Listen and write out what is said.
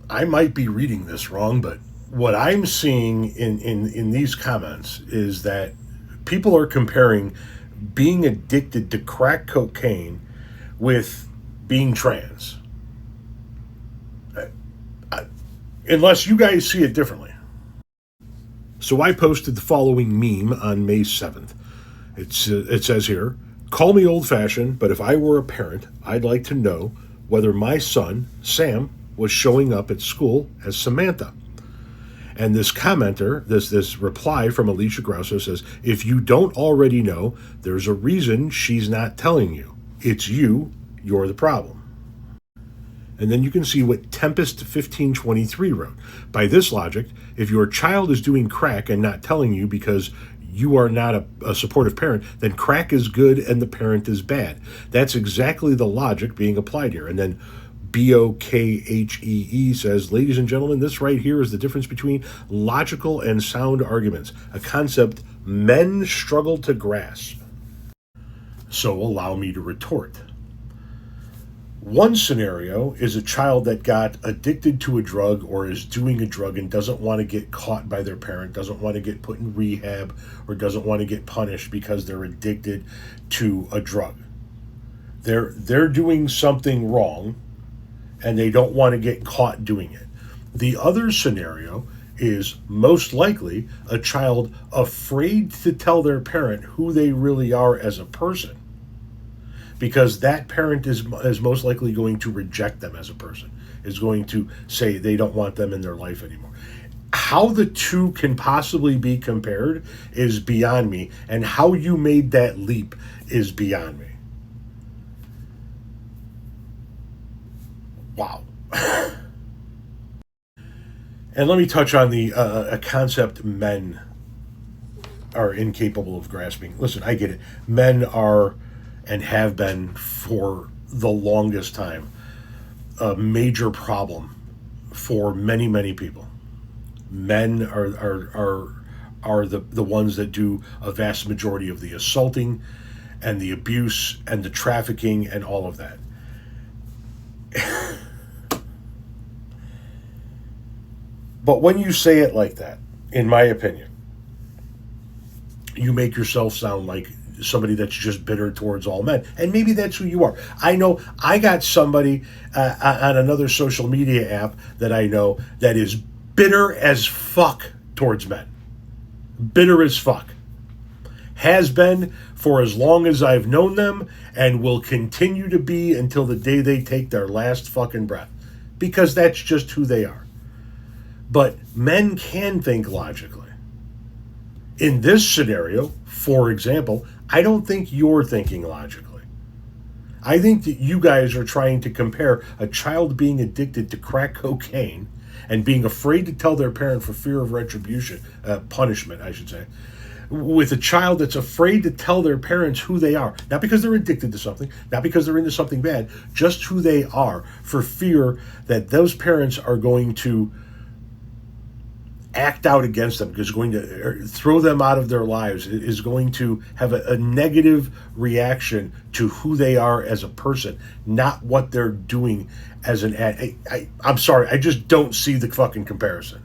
I might be reading this wrong, but what I'm seeing in these comments is that people are comparing being addicted to crack cocaine with being trans. Unless you guys see it differently. So I posted the following meme on May 7th. It says here, call me old fashioned, but if I were a parent, I'd like to know whether my son, Sam, was showing up at school as Samantha. And this commenter, this reply from Alicia Grosso says, if you don't already know, there's a reason she's not telling you. It's you, you're the problem. And then you can see what Tempest 1523 wrote. By this logic, if your child is doing crack and not telling you because you are not a supportive parent, then crack is good and the parent is bad. That's exactly the logic being applied here. And then BOKHEE says, ladies and gentlemen, this right here is the difference between logical and sound arguments, a concept men struggle to grasp. So allow me to retort. One scenario is a child that got addicted to a drug or is doing a drug and doesn't want to get caught by their parent, doesn't want to get put in rehab, or doesn't want to get punished because they're addicted to a drug. They're doing something wrong and they don't want to get caught doing it. The other scenario is most likely a child afraid to tell their parent who they really are as a person, because that parent is most likely going to reject them as a person, is going to say they don't want them in their life anymore. How the two can possibly be compared is beyond me, and how you made that leap is beyond me. Wow. And let me touch on the a concept men are incapable of grasping. Listen, I get it. Men are and have been for the longest time a major problem for many, many people. Men are the ones that do a vast majority of the assaulting and the abuse and the trafficking and all of that. But when you say it like that, in my opinion, you make yourself sound like somebody that's just bitter towards all men. And maybe that's who you are. I know I got somebody on another social media app that I know that is bitter as fuck towards men. Bitter as fuck. Has been for as long as I've known them and will continue to be until the day they take their last fucking breath. Because that's just who they are. But men can think logically. In this scenario, for example, I don't think you're thinking logically. I think that you guys are trying to compare a child being addicted to crack cocaine and being afraid to tell their parent for fear of retribution, punishment, I should say, with a child that's afraid to tell their parents who they are. Not because they're addicted to something, not because they're into something bad, just who they are, for fear that those parents are going to act out against them, is going to throw them out of their lives, is going to have a negative reaction to who they are as a person, not what they're doing as an ad. I'm sorry, I just don't see the fucking comparison.